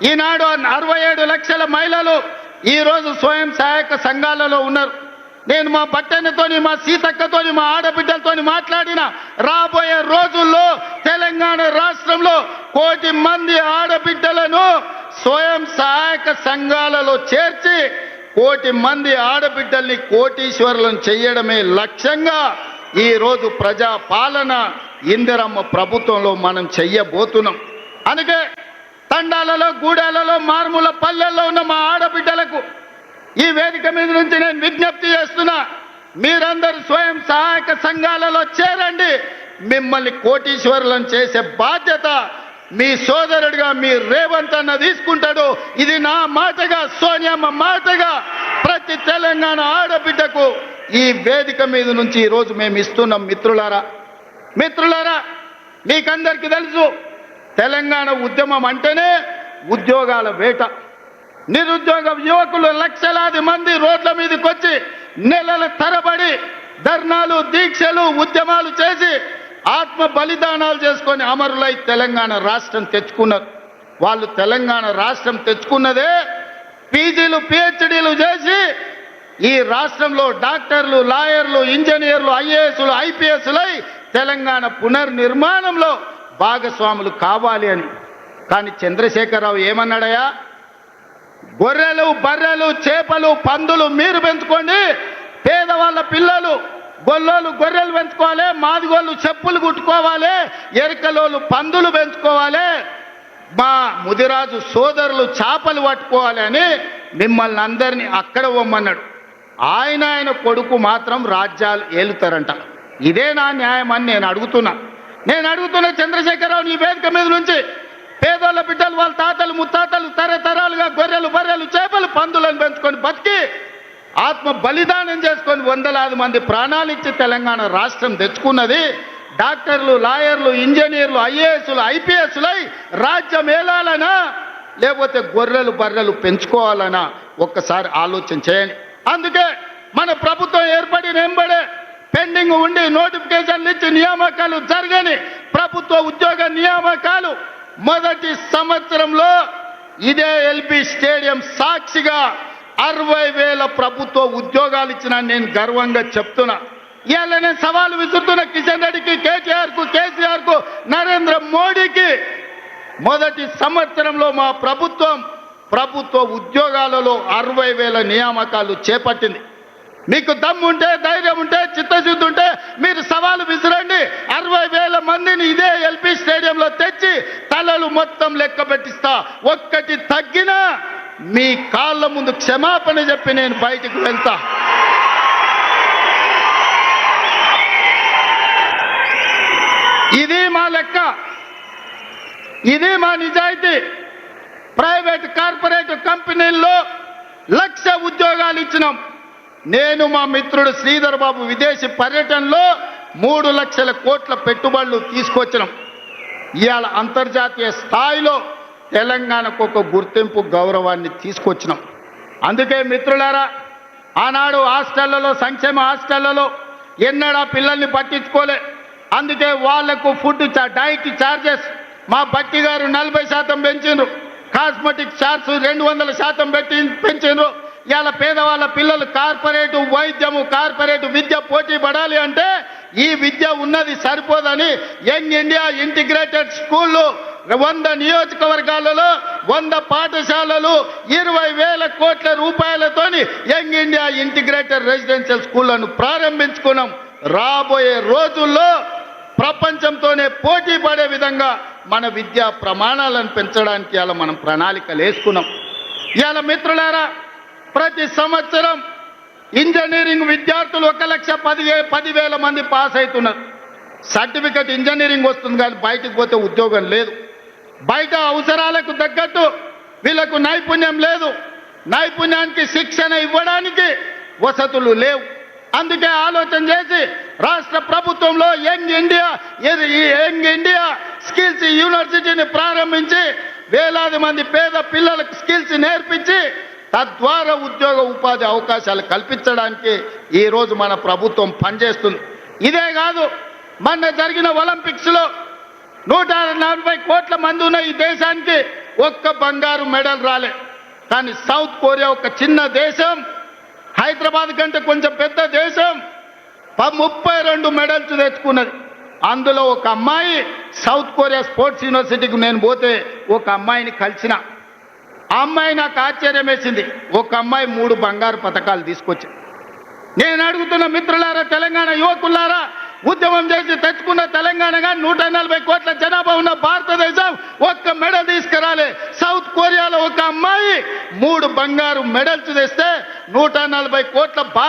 ఈనాడు 67 లక్షల మహిళలు ఈరోజు స్వయం సహాయక సంఘాలలో ఉన్నారు. నేను మా పట్టణతోని, మా సీతక్కతోని, మా ఆడబిడ్డలతోని మాట్లాడిన రాబోయే రోజుల్లో తెలంగాణ రాష్ట్రంలో 1 కోటి మంది ఆడబిడ్డలను స్వయం సహాయక సంఘాలలో చేర్చి 1 కోటి మంది ఆడబిడ్డల్ని కోటీశ్వరులను చేయడమే లక్ష్యంగా ఈరోజు ప్రజా పాలన ఇందిరమ్మ ప్రభుత్వంలో మనం చెయ్యబోతున్నాం. అందుకే తండాలలో, గూడాలలో, మారుమూల పల్లెల్లో ఉన్న మా ఆడబిడ్డలకు ఈ వేదిక మీద నుంచి నేను విజ్ఞప్తి చేస్తున్నా, మీరందరూ స్వయం సహాయక సంఘాలలో చేరండి. మిమ్మల్ని కోటీశ్వరులను చేసే బాధ్యత మీ సోదరుడిగా మీ రేవంత్ అన్న తీసుకుంటాడు. ఇది నా మాటగా, సోనియమ్మ మాటగా ప్రతి తెలంగాణ ఆడబిడ్డకు ఈ వేదిక మీద నుంచి ఈరోజు మేము ఇస్తున్నాం. మిత్రులారా, మీకందరికీ తెలుసు, తెలంగాణ ఉద్యమం అంటేనే ఉద్యోగాల వేట. నిరుద్యోగ యువకులు లక్షలాది మంది రోడ్ల మీదకి వచ్చి నెలల తరబడి ధర్నాలు, దీక్షలు, ఉద్యమాలు చేసి ఆత్మ బలిదానాలు చేసుకొని అమరులై తెలంగాణ రాష్ట్రం తెచ్చుకున్నారు. వాళ్ళు తెలంగాణ రాష్ట్రం తెచ్చుకున్నదే పీజీలు, పిహెచ్డీలు చేసి ఈ రాష్ట్రంలో డాక్టర్లు, లాయర్లు, ఇంజనీర్లు, ఐఏఎస్లు, ఐపీఎస్లై తెలంగాణ పునర్నిర్మాణంలో భాగస్వాములు కావాలి అని. కానీ చంద్రశేఖరరావు ఏమన్నాడయా? గొర్రెలు, బర్రెలు, చేపలు, పందులు మీరు పెంచుకోండి, పేదవాళ్ళ పిల్లలు గొల్లోళ్ళు గొర్రెలు పెంచుకోవాలి, మాదిగోళ్ళు చెప్పులు కుట్టుకోవాలి, ఎరికలోళ్ళు పందులు పెంచుకోవాలి, మా ముదిరాజు సోదరులు చేపలు పట్టుకోవాలి అని మిమ్మల్ని అందరినీ అక్కడ పొమ్మన్నాడు. ఆయన కొడుకు మాత్రం రాజ్యాలు ఏలుతారంట. ఇదే నా న్యాయం అని నేను అడుగుతున్నా చంద్రశేఖరరావు ఈ వేదిక మీద నుంచి. పేదోళ్ళ బిడ్డలు, వాళ్ళ తాతలు, ముత్తాతలు తరతరాలుగా గొర్రెలు, బర్రెలు, చేపలు, పందులను పెంచుకొని బతికి ఆత్మ బలిదానం చేసుకొని వందలాది మంది ప్రాణాలు ఇచ్చి తెలంగాణ రాష్ట్రం తెచ్చుకున్నది. డాక్టర్లు, లాయర్లు, ఇంజనీర్లు, ఐఏఎస్లు, ఐపీఎస్లై రాజ్యం ఏలాలనా లేకపోతే గొర్రెలు, బర్రెలు పెంచుకోవాలనా ఒక్కసారి ఆలోచన చేయండి. అందుకే మన ప్రభుత్వం ఏర్పడి వెంబడే పెండింగ్ ఉండి నోటిఫికేషన్లు ఇచ్చి నియామకాలు జరగని ప్రభుత్వ ఉద్యోగ నియామకాలు మొదటి సంవత్సరంలో ఇదే ఎల్బీ స్టేడియం సాక్షిగా 60,000 ప్రభుత్వ ఉద్యోగాలు ఇచ్చిన నేను గర్వంగా చెప్తున్నా. ఇవాళ నేను సవాలు విసురుతున్న కిషన్ రెడ్డికి, కేటీఆర్కు, కేసీఆర్కు, నరేంద్ర మోడీకి. మొదటి సంవత్సరంలో మా ప్రభుత్వ ఉద్యోగాలలో 60,000 నియామకాలు చేపట్టింది. మీకు దమ్ము ఉంటే, ధైర్యం ఉంటే, చిత్తశుద్ధి ఉంటే మీరు సవాలు విసిరండి. 60,000 మందిని ఇదే ఎల్బీ స్టేడియంలో తెచ్చి తలలు మొత్తం లెక్క పెట్టిస్తా. ఒక్కటి తగ్గినా మీ కాళ్ళ ముందు క్షమాపణ చెప్పి నేను బయటికి వెళ్తా. ఇది మా లెక్క, ఇది మా నిజాయితీ. ప్రైవేట్, కార్పొరేట్ కంపెనీల్లో 1,00,000 ఉద్యోగాలు ఇచ్చినాం. నేను, మా మిత్రుడు శ్రీధర్ బాబు విదేశీ పర్యటనలో 3 లక్షల కోట్ల పెట్టుబడులు తీసుకొచ్చినాం. ఇవాళ అంతర్జాతీయ స్థాయిలో తెలంగాణకు ఒక గుర్తింపు, గౌరవాన్ని తీసుకొచ్చినాం. అందుకే మిత్రులారా, ఆనాడు హాస్టళ్లలో, సంక్షేమ హాస్టళ్లలో ఎన్నడా పిల్లల్ని పట్టించుకోలే. అందుకే వాళ్లకు ఫుడ్ డైట్ ఛార్జెస్ మా బట్టి గారు 40% పెంచిండ్రు. Cosmetic charge 200% పెంచిండ్రు. ఇవాళ పేదవాళ్ళ పిల్లలు కార్పొరేట్ వైద్యము, కార్పొరేట్ విద్య పోటీ పడాలి అంటే ఈ విద్య ఉన్నది సరిపోదని యంగ్ ఇండియా ఇంటిగ్రేటెడ్ స్కూళ్ళు 100 నియోజకవర్గాలలో 100 పాఠశాలలు 20,000 కోట్ల రూపాయలతోని యంగ్ ఇండియా ఇంటిగ్రేటెడ్ రెసిడెన్షియల్ స్కూళ్లను ప్రారంభించుకున్నాం. రాబోయే రోజుల్లో ప్రపంచంతోనే పోటీ పడే విధంగా మన విద్యా ప్రమాణాలను పెంచడానికి ఇలా మనం ప్రణాళికలు వేసుకున్నాం. ఇలా మిత్రులారా, ప్రతి సంవత్సరం ఇంజనీరింగ్ విద్యార్థులు 1,10,000 మంది పాస్ అవుతున్నారు. సర్టిఫికెట్ ఇంజనీరింగ్ వస్తుంది కానీ బయటకు పోతే ఉద్యోగం లేదు. బయట అవసరాలకు తగ్గట్టు వీళ్ళకు నైపుణ్యం లేదు. నైపుణ్యానికి శిక్షణ ఇవ్వడానికి వసతులు లేవు. అందుకే ఆలోచన చేసి రాష్ట్ర ప్రభుత్వంలో యంగ్ ఇండియా స్కిల్స్ యూనివర్సిటీని ప్రారంభించి వేలాది మంది పేద పిల్లలకు స్కిల్స్ నేర్పించి తద్వారా ఉద్యోగ ఉపాధి అవకాశాలు కల్పించడానికి ఈరోజు మన ప్రభుత్వం పనిచేస్తుంది. ఇదే కాదు, మొన్న జరిగిన ఒలింపిక్స్లో 140 కోట్ల మంది ఉన్న ఈ దేశానికి ఒక్క బంగారు మెడల్ రాలే. కానీ సౌత్ కొరియా ఒక చిన్న దేశం, హైదరాబాద్ కంటే కొంచెం పెద్ద దేశం, 32 మెడల్స్ తెచ్చుకున్నది. అందులో ఒక అమ్మాయి సౌత్ కొరియా స్పోర్ట్స్ యూనివర్సిటీకి నేను పోతే ఒక అమ్మాయిని కలిసిన. ఆ అమ్మాయి నాకు ఆశ్చర్యం వేసింది. ఒక అమ్మాయి 3 బంగారు పతకాలు తీసుకొచ్చింది. నేను అడుగుతున్న మిత్రులారా, తెలంగాణ యువకులారా, ఉద్యమం చేసి తెచ్చుకున్న తెలంగాణగా 140 కోట్ల జనాభా ఉన్న భారతదేశం ఒక్క మెడల్ తీసుకురాలే. సౌత్ కొరియాలో ఒక అమ్మాయి 3 బంగారు మెడల్స్ తెస్తే 140 కోట్ల భారత